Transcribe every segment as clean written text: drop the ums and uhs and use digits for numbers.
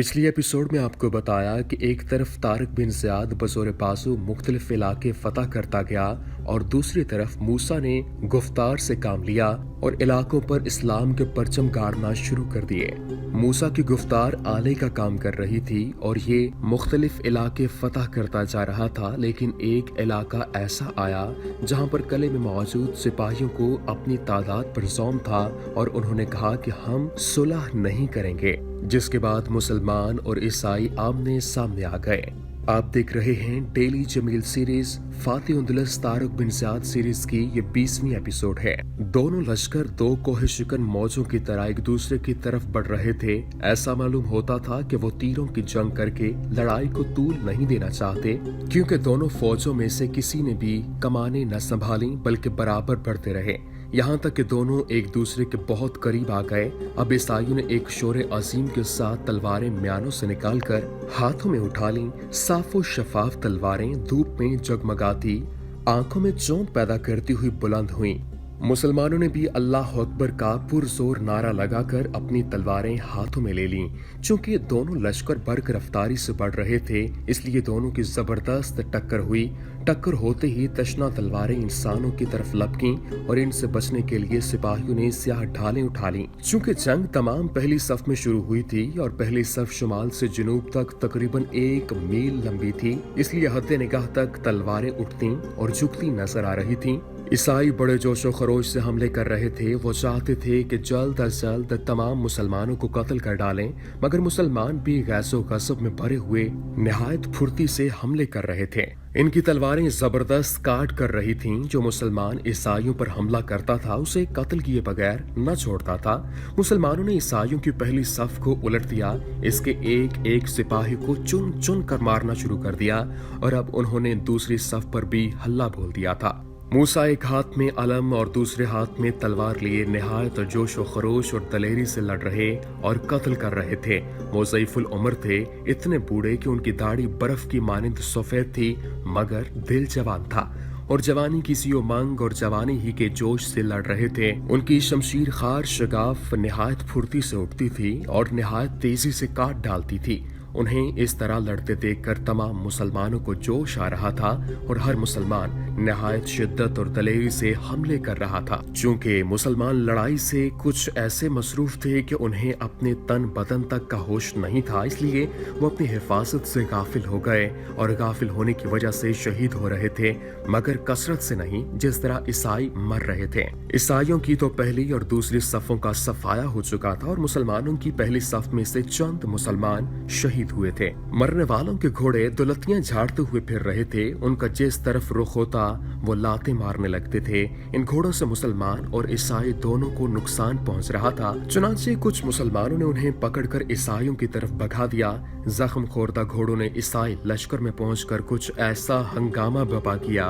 पिछली एपिसोड में आपको बताया कि एक तरफ तारिक बिन ज़ियाद बज़ोर बाजू मुख्तलिफ इलाके फतह करता गया और दूसरी तरफ मूसा ने गुफ्तार से काम लिया और इलाकों पर इस्लाम के परचम गाड़ना शुरू कर दिए। मूसा की गुफ्तार आले का काम कर रही थी और ये मुख्तलिफ इलाके फतह करता जा रहा था, लेकिन एक इलाका ऐसा आया जहां पर कले में मौजूद सिपाहियों को अपनी तादाद पर ज़ौम था और उन्होंने कहा कि हम सुलह नहीं करेंगे, जिसके बाद मुसलमान और ईसाई आमने सामने आ गए। आप देख रहे हैं daily Jameel series Fatih उंदुलस Tariq बिन ज़ियाद सीरीज की ये 20वीं एपिसोड है। दोनों लश्कर दो कोहे शिकन मौजों की तरह एक दूसरे की तरफ बढ़ रहे थे। ऐसा मालूम होता था कि वो तीरों की जंग करके लड़ाई को तूल नहीं देना चाहते, क्योंकि दोनों फौजों में से किसी ने भी कमाने न संभाली बल्कि बराबर बढ़ते रहे, यहाँ तक कि दोनों एक दूसरे के बहुत करीब आ गए। अब ईसाइयों ने एक शोर अजीम के साथ तलवारें म्यानों से निकालकर हाथों में उठा ली। साफो शफाफ तलवारें धूप में जगमगाती आंखों में चौंक पैदा करती हुई बुलंद हुई। मुसलमानों ने भी अल्लाह अकबर का पुरजोर नारा लगाकर अपनी तलवारें हाथों में ले लीं। चूंकि दोनों लश्कर बर्क रफ्तारी से बढ़ रहे थे, इसलिए दोनों की जबरदस्त टक्कर हुई। टक्कर होते ही तशना तलवारें इंसानों की तरफ लपकीं और इनसे बचने के लिए सिपाहियों ने स्याह ढालें उठा लीं। चूंकि जंग तमाम पहली सफ में शुरू हुई थी और पहली सफ शुमाल से जनूब तक तकरीबन 1 मील लंबी थी, इसलिए हद निगाह तक तलवारें उठती और झुकती नजर आ रही थीं। ईसाई बड़े जोशो खरोश से हमले कर रहे थे। वो चाहते थे कि जल्द अज जल्द तमाम मुसलमानों को कत्ल कर डालें, मगर मुसलमान भी गैसो गज़ब में भरे हुए निहायत फुर्ती से हमले कर रहे थे। इनकी तलवारें जबरदस्त काट कर रही थीं। जो मुसलमान ईसाइयों पर हमला करता था उसे कत्ल किए बगैर न छोड़ता था। मुसलमानों ने ईसाइयों की पहली सफ को उलट दिया। इसके एक एक सिपाही को चुन चुन कर मारना शुरू कर दिया और अब उन्होंने दूसरी सफ पर भी हल्ला बोल दिया था। मूसा एक हाथ में अलम और दूसरे हाथ में तलवार लिए निहायत जोश व खरोश और दलेरी से लड़ रहे और कत्ल कर रहे थे। वो ज़ईफुल उम्र थे, इतने बूढ़े कि उनकी दाढ़ी बर्फ की मानिंद सफेद थी, मगर दिल जवान था और जवानी किसी उमंग और जवानी ही के जोश से लड़ रहे थे। उनकी शमशीर खार शगाफ निहायत फुर्ती से उठती थी और निहायत तेजी से काट डालती थी। उन्हें इस तरह लड़ते देखकर तमाम मुसलमानों को जोश आ रहा था और हर मुसलमान निहायत शिद्दत और दलेरी से हमले कर रहा था। चूंकि मुसलमान लड़ाई से कुछ ऐसे मसरूफ थे कि उन्हें अपने तन बदन तक का होश नहीं था, इसलिए वो अपनी हिफाजत से गाफिल हो गए और गाफिल होने की वजह से शहीद हो रहे थे, मगर कसरत से नहीं जिस तरह ईसाई मर रहे थे। ईसाइयों की तो पहली और दूसरी सफों का सफाया हो चुका था और मुसलमानों की पहली सफ में से चंद मुसलमान शहीद हुए थे। मरने वालों के घोड़े दुलतियां झाड़ते हुए फिर रहे थे। उनका जिस तरफ रुख होता वो लाते मारने लगते थे। इन घोड़ों से मुसलमान और ईसाई दोनों को नुकसान पहुंच रहा था। चुनांचे कुछ मुसलमानों ने उन्हें पकड़कर ईसाइयों की तरफ भगा दिया। जख्म खोरदा घोड़ों ने ईसाई लश्कर में पहुंचकर कुछ ऐसा हंगामा बर्पा किया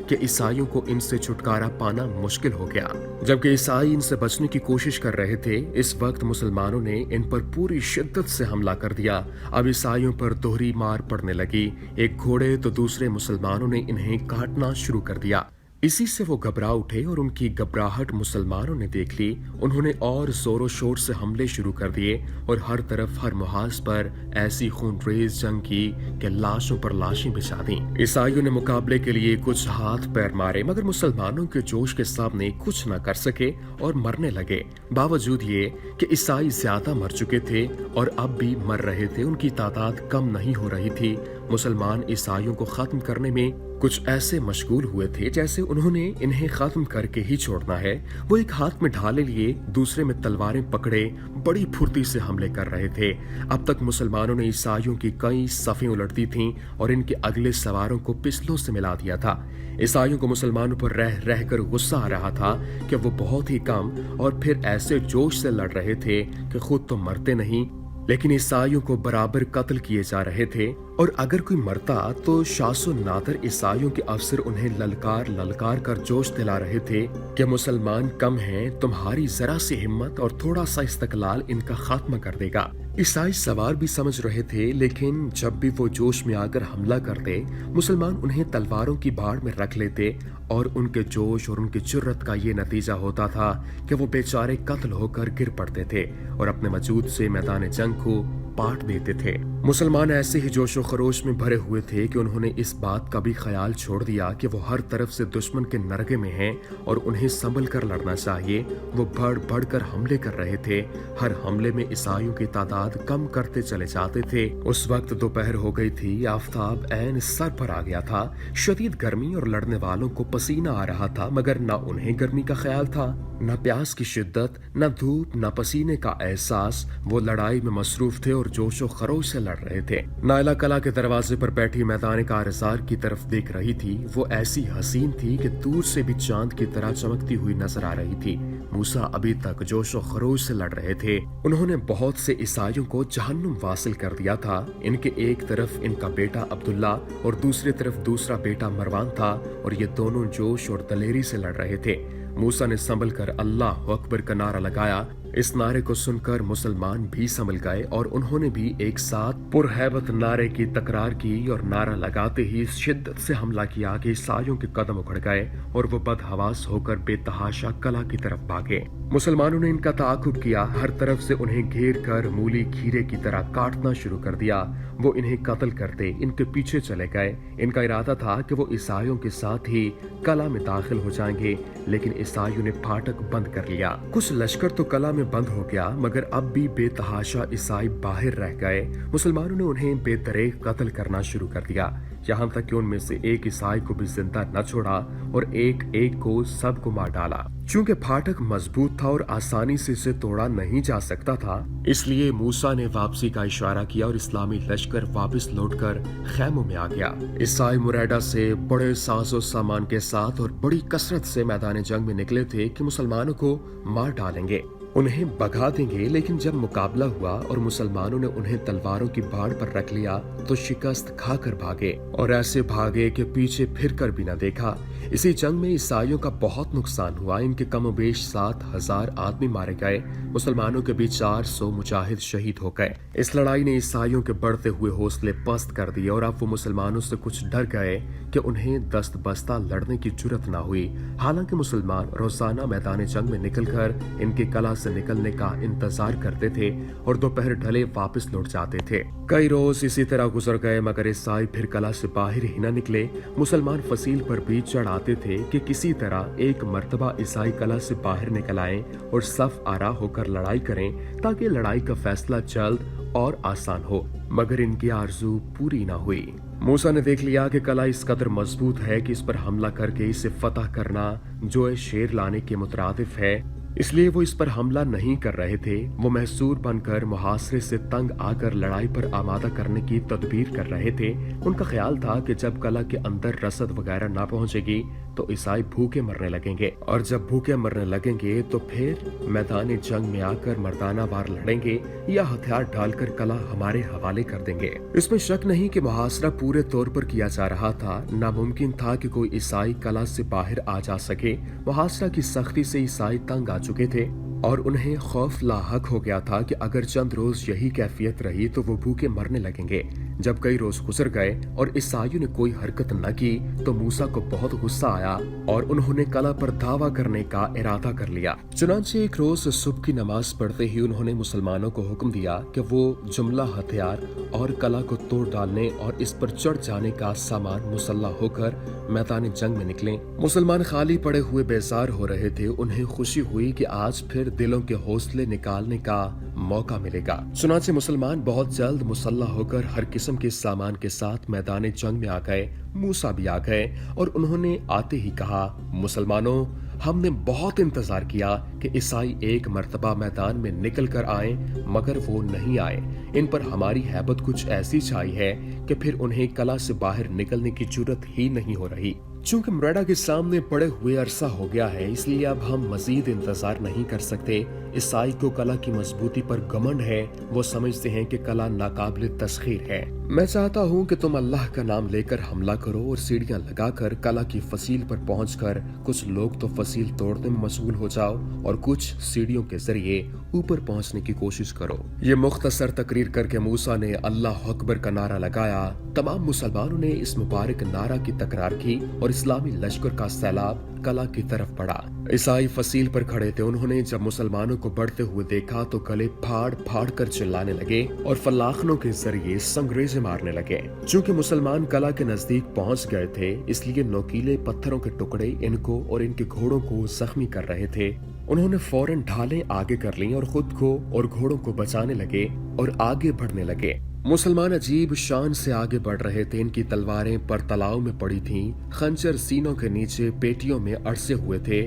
कि ईसाइयों को इनसे छुटकारा पाना मुश्किल हो गया। जबकि ईसाई इनसे बचने की कोशिश कर रहे थे, इस वक्त मुसलमानों ने इन पर पूरी शिद्दत से हमला कर दिया। अब ईसाइयों पर दोहरी मार पड़ने लगी। एक घोड़े तो दूसरे मुसलमानों ने इन्हें काटना शुरू कर दिया। इसी से वो घबरा उठे और उनकी घबराहट मुसलमानों ने देख ली। उन्होंने और जोरों शोर से हमले शुरू कर दिए और हर तरफ हर मुहाज पर ऐसी खूनरेज जंग की कि लाशों पर लाशें बिछा दी। ईसाइयों ने मुकाबले के लिए कुछ हाथ पैर मारे, मगर मुसलमानों के जोश के सामने कुछ न कर सके और मरने लगे। बावजूद ये कि ईसाई ज्यादा मर चुके थे और अब भी मर रहे थे, उनकी तादाद कम नहीं हो रही थी। मुसलमान ईसाइयों को खत्म करने में कुछ ऐसे मशगूल हुए थे जैसे उन्होंने इन्हें खत्म करके ही छोड़ना है। वो एक हाथ में ढाले लिए दूसरे में तलवारें पकड़े बड़ी फुर्ती से हमले कर रहे थे। अब तक मुसलमानों ने ईसाइयों की कई सफें उलट दी थीं और इनके अगले सवारों को पिस्तलों से मिला दिया था। ईसाइयों को मुसलमानों पर रह रह कर गुस्सा आ रहा था कि वो बहुत ही कम और फिर ऐसे जोश से लड़ रहे थे कि खुद तो मरते नहीं, लेकिन ईसाइयों को बराबर कत्ल किए जा रहे थे। और अगर कोई मरता तो शासो नादर ईसाइयों के अफसर उन्हें ललकार ललकार कर जोश दिला रहे थे कि मुसलमान कम हैं, तुम्हारी जरा सी हिम्मत और थोड़ा सा इस्तकलाल इनका खात्मा कर देगा। ईसाई सवार भी समझ रहे थे, लेकिन जब भी वो जोश में आकर हमला करते, मुसलमान उन्हें तलवारों की बाढ़ में रख लेते और उनके जोश और उनकी जुर्रत का ये नतीजा होता था कि वो बेचारे कत्ल होकर गिर पड़ते थे और अपने वजूद से मैदान जंग को पाट देते थे। मुसलमान ऐसे ही जोशो खरोश में भरे हुए थे कि उन्होंने इस बात का भी ख्याल छोड़ दिया कि वो हर तरफ से दुश्मन के नरगे में हैं और उन्हें संभल कर लड़ना चाहिए। वो बढ़ बढ़ कर हमले कर रहे थे। हर हमले में ईसाइयों की तादाद कम करते चले जाते थे। उस वक्त दोपहर हो गई थी, आफताब ऐन सर पर आ गया था। शदीद गर्मी और लड़ने वालों को पसीना आ रहा था, मगर न उन्हें गर्मी का ख्याल था, न प्यास की शिद्दत, न धूप, न पसीने का एहसास। वो लड़ाई में मसरूफ थे और जोशो खरोश से लड़ रहे थे। नायला कला के दरवाजे पर बैठी मैदान कारज़ार की तरफ देख रही थी। वो ऐसी हसीन थी कि दूर से भी चांद की तरह चमकती हुई नजर आ रही थी। मूसा अभी तक जोशो खरोश से लड़ रहे थे। उन्होंने बहुत से ईसाइयों को जहन्नुम वासिल कर दिया था। इनके एक तरफ इनका बेटा अब्दुल्ला और दूसरी तरफ दूसरा बेटा मरवान था और ये दोनों जोश और दलेरी से लड़ रहे थे। मूसा ने संभल कर अल्लाह अकबर का नारा लगाया। इस नारे को सुनकर मुसलमान भी संभल गए और उन्होंने भी एक साथ पुरहैबत नारे की तकरार की और नारा लगाते ही शिद्दत से हमला किया कि ईसाइयों के कदम उखड़ गए और वो बदहवास होकर बेतहाशा कला की तरफ भागे। मुसलमानों ने इनका ताकुब किया। हर तरफ से उन्हें घेर कर मूली खीरे की तरह काटना शुरू कर दिया। वो इन्हें कत्ल करते इनके पीछे चले गए। इनका इरादा था कि वो ईसाइयों के साथ ही कला में दाखिल हो जाएंगे, लेकिन ईसाइयों ने फाटक बंद कर लिया। कुछ लश्कर तो कला में बंद हो गया, मगर अब भी बेतहाशा ईसाई बाहर रह गए। मुसलमानों ने उन्हें बेदरेक कत्ल करना शुरू कर दिया, यहाँ तक कि उनमें से एक ईसाई को भी जिंदा न छोड़ा और एक एक को सबको मार डाला। चूंकि फाटक मजबूत था और आसानी से इसे तोड़ा नहीं जा सकता था, इसलिए मूसा ने वापसी का इशारा किया और इस्लामी लश्कर वापस लौटकर खैमों में आ गया। ईसाई मुरैडा से बड़े साजो सामान के साथ और बड़ी कसरत से मैदान जंग में निकले थे कि मुसलमानों को मार डालेंगे, उन्हें भगा देंगे। लेकिन जब मुकाबला हुआ और मुसलमानों ने उन्हें तलवारों की बाढ़ पर रख लिया तो शिकस्त खाकर भागे और ऐसे भागे कि पीछे फिर कर भी न देखा। इसी जंग में ईसाइयों का बहुत नुकसान हुआ। इनके कमोबेश 7,000 आदमी मारे गए। मुसलमानों के भी 400 मुजाहिद शहीद हो गए। इस लड़ाई ने ईसाइयों के बढ़ते हुए हौसले पस्त कर दिए और अब वो मुसलमानों से कुछ डर गए कि उन्हें दस्त बस्ता लड़ने की जुर्रत न हुई। हालांकि मुसलमान रोजाना मैदान जंग में निकलकर इनके कला से निकलने का इंतजार करते थे और दोपहर ढले वापस लौट जाते थे। कई रोज इसी तरह गुजर गए, मगर ईसाई फिर कला से बाहर ही न निकले। मुसलमान फसील पर भी चढ़ आते थे कि किसी तरह एक मर्तबा ईसाई कला से बाहर निकल आए और सफ आरा होकर लड़ाई करें, ताकि लड़ाई का फैसला जल्द और आसान हो। मगर इनकी आरज़ू पूरी ना हुई। मूसा ने देख लिया कि कला इस कदर मजबूत है कि इस पर हमला करके इसे फतह करना जो शेर लाने के मुतरादिफ है, इसलिए वो इस पर हमला नहीं कर रहे थे। वो महसूर बनकर मुहासरे से तंग आकर लड़ाई पर आमादा करने की तदबीर कर रहे थे। उनका ख्याल था कि जब कला के अंदर रसद वगैरह ना पहुंचेगी तो ईसाई भूखे मरने लगेंगे, और जब भूखे मरने लगेंगे तो फिर मैदान जंग में आकर मर्दाना वार लड़ेंगे या हथियार डालकर कला हमारे हवाले कर देंगे। इसमें शक नहीं कि मुहासरा पूरे तौर पर किया जा रहा था। नामुमकिन था कि कोई ईसाई कला से बाहर आ जा सके। मुहासरा की सख्ती से ईसाई तंग आ चुके थे और उन्हें खौफ लाहक हो गया था कि अगर चंद रोज यही कैफियत रही तो वो भूखे मरने लगेंगे। जब कई रोज गुजर गए और ईसाइयों ने कोई हरकत न की तो मूसा को बहुत गुस्सा आया और उन्होंने कला पर दावा करने का इरादा कर लिया। चुनांचे एक रोज सुबह की नमाज पढ़ते ही उन्होंने मुसलमानों को हुक्म दिया कि वो जुमला हथियार और कला को तोड़ डालने और इस पर चढ़ जाने का सामान मुसल्लह होकर मैदान जंग में निकले। मुसलमान खाली पड़े हुए बेजार हो रहे थे। उन्हें खुशी हुई कि आज फिर दिलों के हौसले निकालने का मौका मिलेगा। चुनांचे मुसलमान बहुत जल्द मुसल्लह होकर हर किस्म के सामान के साथ मैदान जंग में आ गए। मूसा भी आ गए और उन्होंने आते ही कहा, मुसलमानों, हमने बहुत इंतजार किया कि ईसाई एक मर्तबा मैदान में निकल कर आए, मगर वो नहीं आए। इन पर हमारी हैबत कुछ ऐसी छाई है कि फिर उन्हें कला से बाहर निकलने की जुर्रत ही नहीं हो रही। चूंकि मुरैडा के सामने पड़े हुए अरसा हो गया है, इसलिए अब हम मजीद इंतजार नहीं कर सकते। ईसाई को कला की मजबूती पर घमंड है। वो समझते हैं कि कला नाकाबिल तस्खीर है। मैं चाहता हूँ कि तुम अल्लाह का नाम लेकर हमला करो और सीढ़ियाँ लगाकर कला की फसील पर पहुंचकर कुछ लोग तो फसील तोड़ने में मशगूल हो जाओ और कुछ सीढ़ियों के जरिए ऊपर पहुंचने की कोशिश करो। ये मुख्तसर तकरीर करके मूसा ने अल्लाह अकबर का नारा लगाया। तमाम मुसलमानों ने इस मुबारक नारा की तकरार की और इस्लामी लश्कर का सैलाब कला की तरफ बढ़ा। ईसाई फसील पर खड़े थे। उन्होंने जब मुसलमानों को बढ़ते हुए देखा तो गले फाड़ फाड़ कर चिल्लाने लगे और फलाखनों के जरिए संगरेजे मारने लगे। चूंकि मुसलमान कला के नजदीक पहुंच गए थे, इसलिए नोकीले पत्थरों के टुकड़े इनको और इनके घोड़ों को जख्मी कर रहे थे। उन्होंने फौरन ढालें आगे कर लीं और खुद को और घोड़ों को बचाने लगे और आगे बढ़ने लगे। मुसलमान अजीब शान से आगे बढ़ रहे थे। इनकी तलवारें परतलाव में पड़ी थीं, खंजर सीनों के नीचे पेटियों में अड़से हुए थे,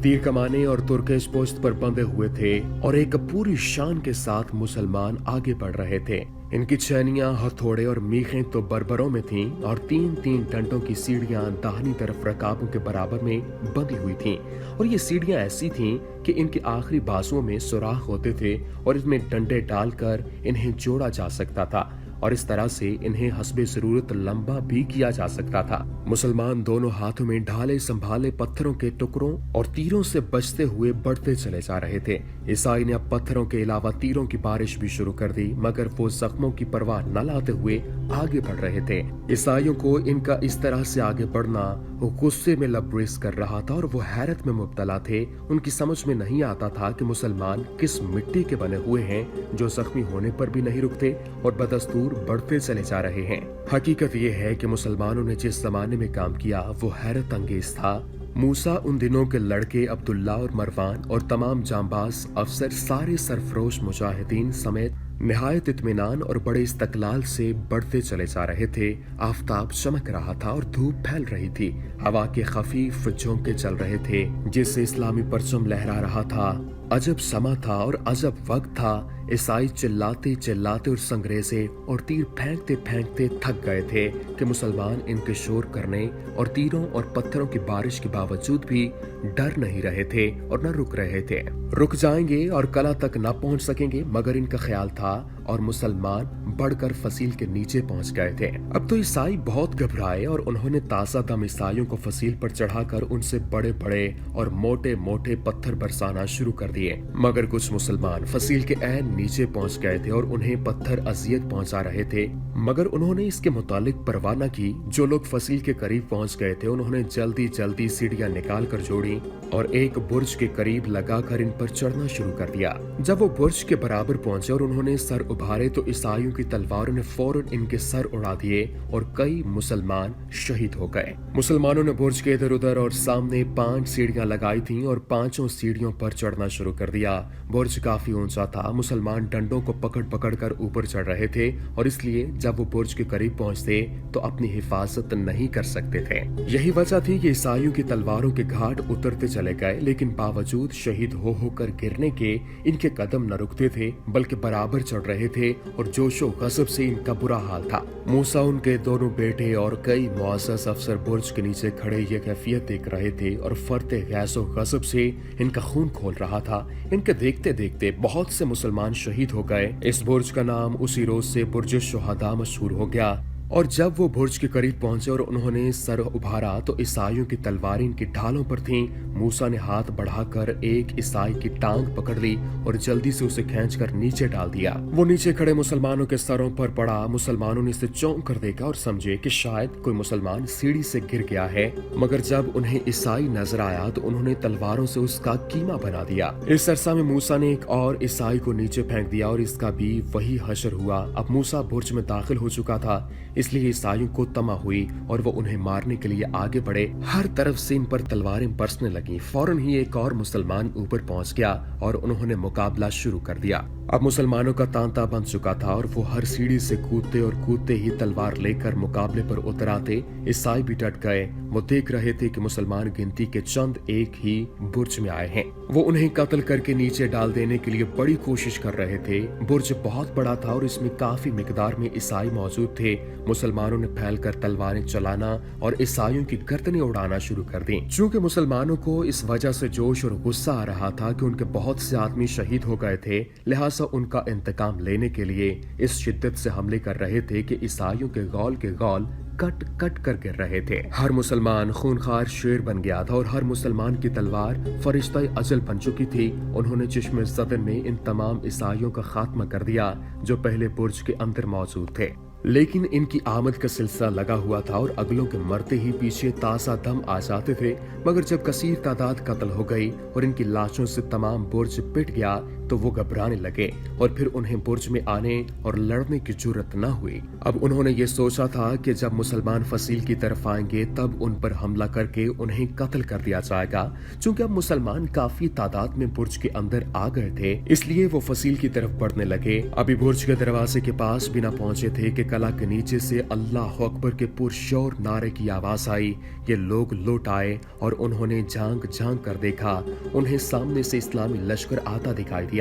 तीर कमाने और तुर्किश पोस्ट पर बंधे हुए थे और एक पूरी शान के साथ मुसलमान आगे बढ़ रहे थे। इनकी छैनियां, हथौड़े और मीखें तो बरबरों में थीं और तीन तीन डंडों की सीढ़ियां दाहिनी तरफ रकाबों के बराबर में बंधी हुई थीं और ये सीढ़ियां ऐसी थीं कि इनके आखिरी बाजुओं में सुराख होते थे और इसमें डंडे डालकर इन्हें जोड़ा जा सकता था और इस तरह से इन्हें हस्बे जरूरत लंबा भी किया जा सकता था। मुसलमान दोनों हाथों में ढाले संभाले पत्थरों के टुकड़ों और तीरों से बचते हुए बढ़ते चले जा रहे थे। ईसाई ने अब पत्थरों के अलावा तीरों की बारिश भी शुरू कर दी, मगर वो जख्मों की परवाह न लाते हुए आगे बढ़ रहे थे। ईसाइयों को इनका इस तरह से आगे बढ़ना गुस्से में लबरेज कर रहा था और वो हैरत में मुब्तला थे। उनकी समझ में नहीं आता था कि मुसलमान किस मिट्टी के बने हुए हैं जो जख्मी होने पर भी नहीं रुकते और बदस्तूर बढ़ते चले जा रहे हैं। हकीकत ये है कि मुसलमानों ने जिस जमाने में काम किया वो हैरत अंगेज था। मूसा, उन दिनों के लड़के अब्दुल्ला और मरवान और तमाम जांबाज अफसर सारे सरफरोश मुजाहिदीन समेत निहायत इत्मीनान और बड़े इस्तकलाल से बढ़ते चले जा रहे थे। आफताब चमक रहा था और धूप फैल रही थी। हवा के खफीफ झोंके चल रहे थे जिससे इस्लामी परचम लहरा रहा था। अजब समा था और अजब वक्त था। ईसाई चिल्लाते चिल्लाते और संग्रेजे और तीर फेंकते फेंकते थक गए थे कि मुसलमान इनके शोर करने और तीरों और पत्थरों की बारिश के बावजूद भी डर नहीं रहे थे और न रुक रहे थे। रुक जाएंगे और कला तक न पहुंच सकेंगे, मगर इनका ख्याल था और मुसलमान बढ़कर फसील के नीचे पहुंच गए थे। अब तो ईसाई बहुत घबराए और उन्होंने ताजा दम ईसाइयों को फसील पर चढ़ाकर उनसे बड़े बड़े और मोटे मोटे पत्थर बरसाना शुरू कर दिए। मगर कुछ मुसलमान फसील के ऐन नीचे पहुंच गए थे और उन्हें पत्थर अजियत पहुंचा रहे थे, मगर उन्होंने इसके मुतालिक परवाह न की। जो लोग फसील के करीब पहुंच गए थे उन्होंने जल्दी जल्दी सीढ़ियां निकाल कर जोड़ी और एक बुर्ज के करीब लगाकर इन पर चढ़ना शुरू कर दिया। जब वो बुर्ज के बराबर पहुंचे और उन्होंने सर उभारे तो ईसाइयों की तलवारों ने फौरन इनके सर उड़ा दिए और कई मुसलमान शहीद हो गए। मुसलमानों ने बुर्ज के इधर उधर और सामने 5 सीढ़ियां लगाई थीं और 5 सीढ़ियों पर चढ़ना शुरू कर दिया। बुर्ज काफी ऊंचा था। मुसलमान डंडों को पकड़ पकड़ कर ऊपर चढ़ रहे थे और इसलिए जब वो बुर्ज के करीब पहुंचते तो अपनी हिफाजत नहीं कर सकते थे। यही वजह थी कि ईसाइयों की तलवारों के घाट उतरते चले गए, लेकिन बावजूद शहीद होकर गिरने के इनके कदम न रुकते थे बल्कि बराबर चढ़ रहे थे और जोशो गजब से इनका बुरा हाल था। मूसा, उनके दोनों बेटे और कई मुअज़्ज़ज़ अफसर बुर्ज के नीचे खड़े ये कैफियत देख रहे थे और फरते गैसो गजब से इनका खून खोल रहा था। इनके देखते देखते बहुत से मुसलमान शहीद हो गए। इस बुर्ज का नाम उसी रोज से बुर्ज शुहदा मशहूर हो गया। और जब वो बुर्ज के करीब पहुंचे और उन्होंने सर उभारा तो ईसाइयों की तलवारें इनकी ढालों पर थीं। मूसा ने हाथ बढ़ाकर एक ईसाई की टांग पकड़ ली और जल्दी से उसे खींचकर नीचे डाल दिया। वो नीचे खड़े मुसलमानों के सरों पर पड़ा। मुसलमानों ने इसे चौंक कर देखा और समझे कि शायद कोई मुसलमान सीढ़ी से गिर गया है, मगर जब उन्हें ईसाई नजर आया तो उन्होंने तलवारों से उसका कीमा बना दिया। इस अरसा में मूसा ने एक और ईसाई को नीचे फेंक दिया और इसका भी वही हशर हुआ। अब मूसा बुर्ज में दाखिल हो चुका था, इसलिए ईसाइयों को तमा हुई और वो उन्हें मारने के लिए आगे बढ़े। हर तरफ से इन पर तलवारें बरसने लगी। फौरन ही एक और मुसलमान ऊपर पहुंच गया और उन्होंने मुकाबला शुरू कर दिया। अब मुसलमानों का तांता बन चुका था और वो हर सीढ़ी से कूदते और कूदते ही तलवार लेकर मुकाबले पर उतर आते। ईसाई भी डट गए। वो देख रहे थे कि मुसलमान गिनती के चंद एक ही बुर्ज में आए हैं। वो उन्हें कत्ल करके नीचे डाल देने के लिए बड़ी कोशिश कर रहे थे। बुर्ज बहुत बड़ा था और इसमें काफी मिकदार में ईसाई मौजूद थे। मुसलमानों ने फैलकर तलवारें चलाना और ईसाइयों की गर्दनें उड़ाना शुरू कर दी। चूंकि मुसलमानों को इस वजह से जोश और गुस्सा आ रहा था कि उनके बहुत से आदमी शहीद हो गए थे, लिहाजा उनका इंतकाम लेने के लिए इस शिद्दत से हमले कर रहे थे कि ईसाइयों के गौल कट कट कर गिर रहे थे। हर मुसलमान खूनखार शेर बन गया था और हर मुसलमान की तलवार फरिश्ता अजल बन चुकी थी। उन्होंने चिश्मे ज़दन में इन तमाम ईसाइयों का खात्मा कर दिया जो पहले बुर्ज के अंदर मौजूद थे। लेकिन इनकी आमद का सिलसिला लगा हुआ था और अगलों के मरते ही पीछे ताज़ा दम आ जाते थे। मगर जब कसीर तादाद कत्ल हो गई और इनकी लाशों से तमाम बुर्ज पिट गया तो वो घबराने लगे और फिर उन्हें बुर्ज में आने और लड़ने की जुर्रत न हुई। अब उन्होंने ये सोचा था कि जब मुसलमान फसील की तरफ आएंगे तब उन पर हमला करके उन्हें कत्ल कर दिया जाएगा। चूंकि अब मुसलमान काफी तादाद में बुर्ज के अंदर आ गए थे, इसलिए वो फसील की तरफ बढ़ने लगे। अभी बुर्ज के दरवाजे के पास बिना पहुंचे थे कि कला के नीचे से अल्लाह अकबर के पुरशोर नारे की आवाज आई। ये लोग लौट आए और उन्होंने झांक झांक कर देखा। उन्हें सामने से इस्लामी लश्कर आता दिखाई दिया।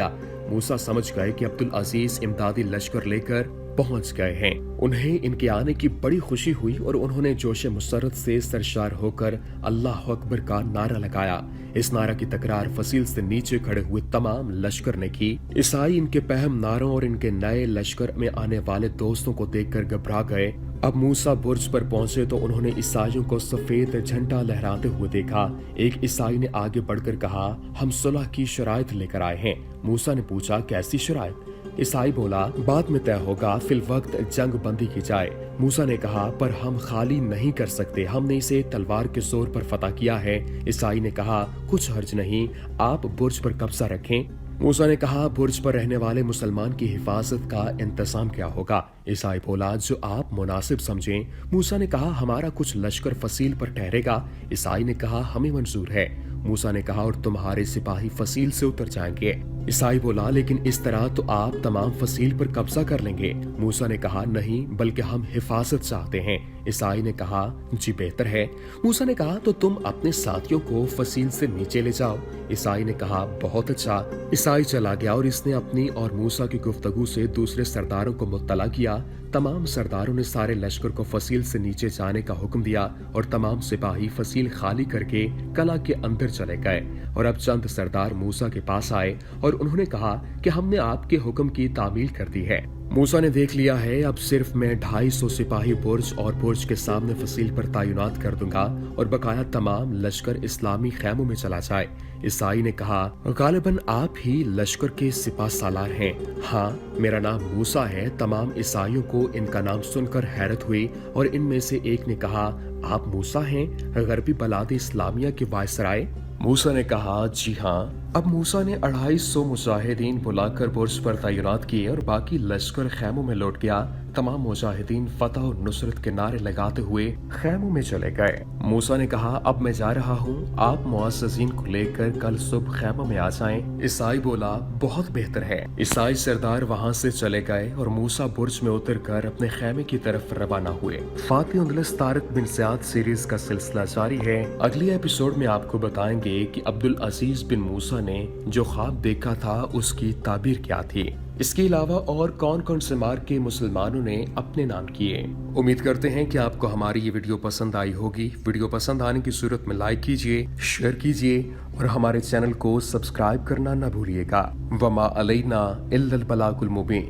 मूसा समझ गए कि अब्दुल अजीज इमदादी लश्कर लेकर पहुंच गए हैं। उन्हें इनके आने की बड़ी खुशी हुई और उन्होंने जोश मुसरत से सरशार होकर अल्लाह अकबर का नारा लगाया। इस नारा की तकरार फसील से नीचे खड़े हुए तमाम लश्कर ने की। ईसाई इनके पहम नारों और इनके नए लश्कर में आने वाले दोस्तों को देखकर घबरा गए। अब मूसा बुर्ज पर पहुंचे तो उन्होंने ईसाइयों को सफेद झंडा लहराते हुए देखा। एक ईसाई ने आगे बढ़कर कहा, हम सुलह की शराइत लेकर आए हैं। मूसा ने पूछा, कैसी शराइत? ईसाई बोला, बाद में तय होगा, फिल वक्त जंग बंदी की जाए। मूसा ने कहा, पर हम खाली नहीं कर सकते, हमने इसे तलवार के जोर पर फतह किया है। ईसाई ने कहा, कुछ हर्ज नहीं, आप बुर्ज पर कब्जा रखें। मूसा ने कहा, बुर्ज पर रहने वाले मुसलमान की हिफाजत का इंतजाम क्या होगा? ईसाई बोला, जो आप मुनासिब समझें। मूसा ने कहा, हमारा कुछ लश्कर फसील पर ठहरेगा। ईसाई ने कहा, हमें मंजूर है। मूसा ने कहा, और तुम्हारे सिपाही फसील से उतर जाएंगे। ईसाई बोला, लेकिन इस तरह तो आप तमाम फसील पर कब्जा कर लेंगे। मूसा ने कहा, नहीं, बल्कि हम हिफाजत चाहते हैं। ईसाई ने कहा, जी बेहतर है। मूसा ने कहा, तो तुम अपने साथियों को फसील से नीचे ले जाओ। ईसाई ने कहा, बहुत अच्छा। ईसाई चला गया और इसने अपनी और मूसा की गुफ्तगू से दूसरे सरदारों को मुत्तला किया। तमाम सरदारों ने सारे लश्कर को फसील से नीचे जाने का हुक्म दिया और तमाम सिपाही फसील खाली करके कला के अंदर चले गए। और अब चंद सरदार मूसा के पास आए और उन्होंने कहा कि हमने आपके हुक्म की तामील कर दी है। मूसा ने देख लिया है, अब सिर्फ मैं 250 सिपाही बुर्ज और बुर्ज के सामने फसील पर तैनात कर दूंगा और बकाया तमाम लश्कर इस्लामी खैमों में चला जाए। ईसाई ने कहा, गालिबन आप ही लश्कर के सिपा सालार हैं। हाँ, मेरा नाम मूसा है। तमाम ईसाइयों को इनका नाम सुनकर हैरत हुई और इनमें से एक ने कहा, आप मूसा हैं, गरबी बलाद इस्लामिया के वायसराय? मूसा ने कहा, जी हाँ। अब मूसा ने 250 मुजाहिदीन बुलाकर बुर्ज पर तैनात किए और बाकी लश्कर खैमों में लौट गया। तमाम मुजाहिदीन फतह और नुसरत के नारे लगाते हुए खैमों में चले गए। मूसा ने कहा, अब मैं जा रहा हूँ, आप मुअज़्ज़िज़ीन को लेकर कल सुबह खैमों में आ जाएं। ईसाई बोला, बहुत बेहतर है। ईसाई सरदार वहाँ से चले गए और मूसा बुर्ज में उतरकर अपने खैमे की तरफ रवाना हुए। फातिह उनदलस तारिक बिन ज़ियाद सीरीज का सिलसिला जारी है। अगले एपिसोड में आपको बताएंगे कि अब्दुल अजीज बिन मूसा ने जो ख्वाब देखा था उसकी ताबीर क्या थी। इसके अलावा और कौन कौन से मार्ग के मुसलमानों ने अपने नाम किए। उम्मीद करते हैं कि आपको हमारी ये वीडियो पसंद आई होगी। वीडियो पसंद आने की सूरत में लाइक कीजिए, शेयर कीजिए और हमारे चैनल को सब्सक्राइब करना न भूलिएगा। वमा अलैना इल्लल बलागुल मुबीन।